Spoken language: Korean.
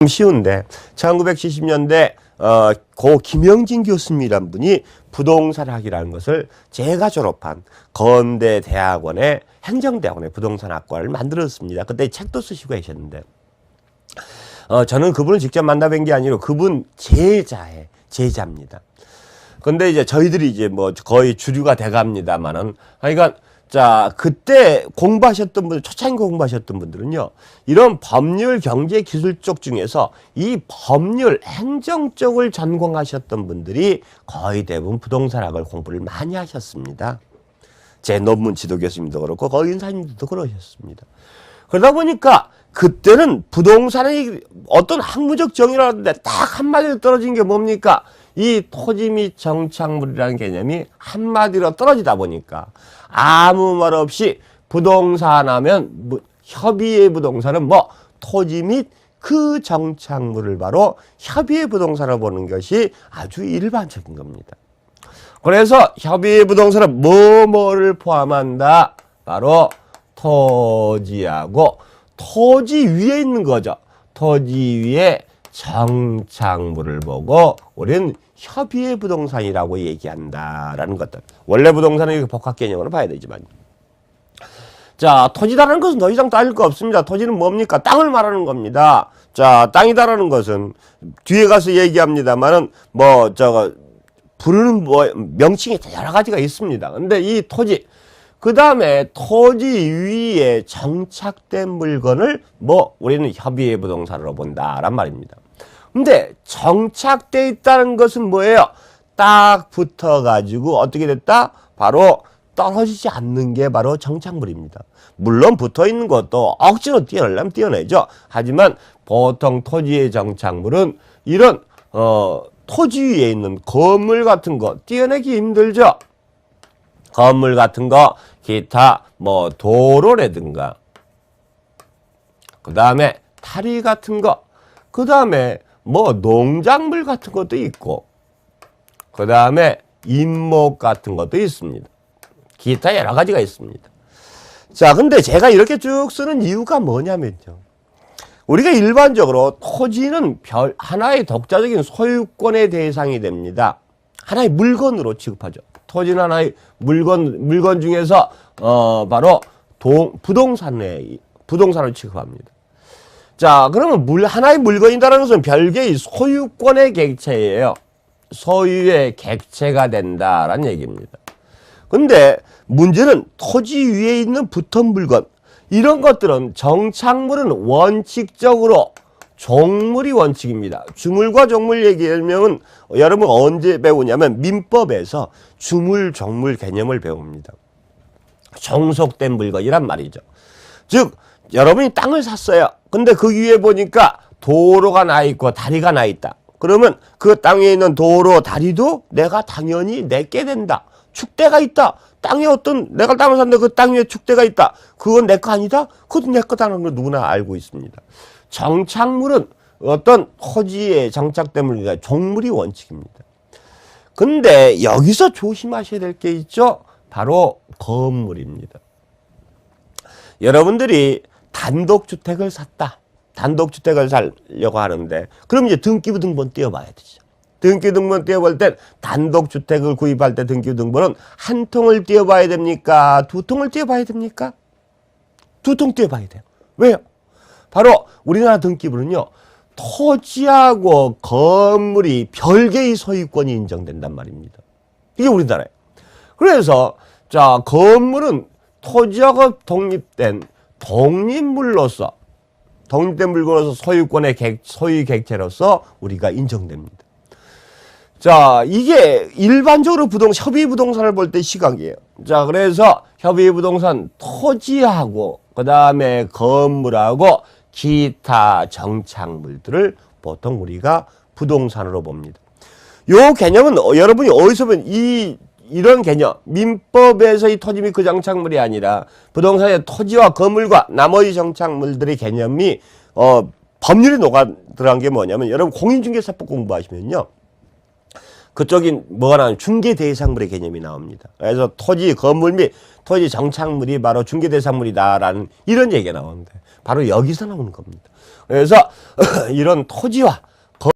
쉬운데 1970년대 고 김영진 교수님이란 분이 부동산학이라는 것을 제가 졸업한 건대 대학원의 행정대학원의 부동산학과를 만들었습니다. 그때 책도 쓰시고 계셨는데 저는 그분을 직접 만나뵌 게 아니고 그분 제자입니다. 근데 이제 저희들이 이제 뭐 거의 주류가 돼갑니다만은 하여간 자, 그때 공부하셨던 분들, 초창기 공부하셨던 분들은요, 이런 법률, 경제, 기술 쪽 중에서 이 법률, 행정 쪽을 전공하셨던 분들이 거의 대부분 부동산학을 공부를 많이 하셨습니다. 제 논문 지도 교수님도 그렇고, 거기 인사님들도 그러셨습니다. 그러다 보니까 그때는 부동산의 어떤 학문적 정의라는데 딱 한마디로 떨어진 게 뭡니까? 이 토지 및 정착물이라는 개념이 한마디로 떨어지다 보니까 아무 말 없이 부동산 하면 협의의 부동산은 뭐 토지 및 그 정착물을 바로 협의의 부동산으로 보는 것이 아주 일반적인 겁니다. 그래서 협의의 부동산은 뭐를 포함한다? 바로 토지하고 토지 위에 있는 거죠. 토지 위에 정착물을 보고 우리는 협의의 부동산이라고 얘기한다라는 것들. 원래 부동산은 이렇게 복합 개념으로 봐야 되지만. 자, 토지다라는 것은 더 이상 따질 거 없습니다. 토지는 뭡니까? 땅을 말하는 겁니다. 자, 땅이다라는 것은 뒤에 가서 얘기합니다만은 부르는 명칭이 여러 가지가 있습니다. 근데 이 토지, 그 다음에 토지 위에 정착된 물건을 우리는 협의의 부동산으로 본다란 말입니다. 근데 정착돼 있다는 것은 뭐예요? 딱 붙어가지고 어떻게 됐다? 바로 떨어지지 않는 게 바로 정착물입니다. 물론 붙어 있는 것도 억지로 떼어내려면 떼어내죠. 하지만 보통 토지의 정착물은 이런 토지 위에 있는 건물 같은 거 떼어내기 힘들죠. 건물 같은 거 기타 도로라든가 그 다음에 다리 같은 거 그 다음에 농작물 같은 것도 있고 그 다음에 인목 같은 것도 있습니다. 기타 여러 가지가 있습니다. 자, 근데 제가 이렇게 쭉 쓰는 이유가 뭐냐면요. 우리가 일반적으로 토지는 하나의 독자적인 소유권의 대상이 됩니다. 하나의 물건으로 취급하죠. 토지는 하나의 물건 중에서 바로 부동산을 취급합니다. 자, 그러면 하나의 물건이다라는 것은 별개의 소유권의 객체예요. 소유의 객체가 된다라는 얘기입니다. 근데 문제는 토지 위에 있는 붙은 물건, 이런 것들은 정착물은 원칙적으로 종물이 원칙입니다. 주물과 종물 얘기하면 여러분 언제 배우냐면 민법에서 주물, 종물 개념을 배웁니다. 종속된 물건이란 말이죠. 즉 여러분이 땅을 샀어요. 근데 그 위에 보니까 도로가 나 있고 다리가 나 있다. 그러면 그 땅에 있는 도로, 다리도 내가 당연히 내게 된다. 축대가 있다. 내가 땅을 샀는데 그 땅 위에 축대가 있다. 그건 내 거 아니다? 그것도 내 거다라는 걸 누구나 알고 있습니다. 정착물은 어떤 토지에 정착된 물이다. 종물이 원칙입니다. 근데 여기서 조심하셔야 될 게 있죠. 바로 건물입니다. 여러분들이 단독주택을 샀다. 단독주택을 살려고 하는데 그럼 이제 등기부등본 떼어봐야 되죠. 등기부등본 떼어볼 때 단독주택을 구입할 때 등기부등본은 한 통을 떼어봐야 됩니까? 두 통을 떼어봐야 됩니까? 두 통 떼어봐야 돼요. 왜요? 바로 우리나라 등기부는요. 토지하고 건물이 별개의 소유권이 인정된단 말입니다. 이게 우리나라예요. 그래서 자, 건물은 토지하고 독립된 독립물로서 독립된 물건으로서 소유권의 소유 객체로서 우리가 인정됩니다. 자, 이게 일반적으로 협의 부동산을 볼 때 시각이에요. 자, 그래서 협의 부동산 토지하고 그 다음에 건물하고 기타 정착물들을 보통 우리가 부동산으로 봅니다. 요 개념은 여러분이 어디서 보면 이런 개념, 민법에서의 토지 및 그 정착물이 아니라 부동산의 토지와 건물과 나머지 정착물들의 개념이 법률에 녹아 들어간 게 뭐냐면 여러분 공인중개사법 공부하시면요. 그쪽이 뭐가 나오면 중개대상물의 개념이 나옵니다. 그래서 토지 건물 및 토지 정착물이 바로 중개대상물이다라는 이런 얘기가 나오는데 바로 여기서 나오는 겁니다. 그래서 이런 토지와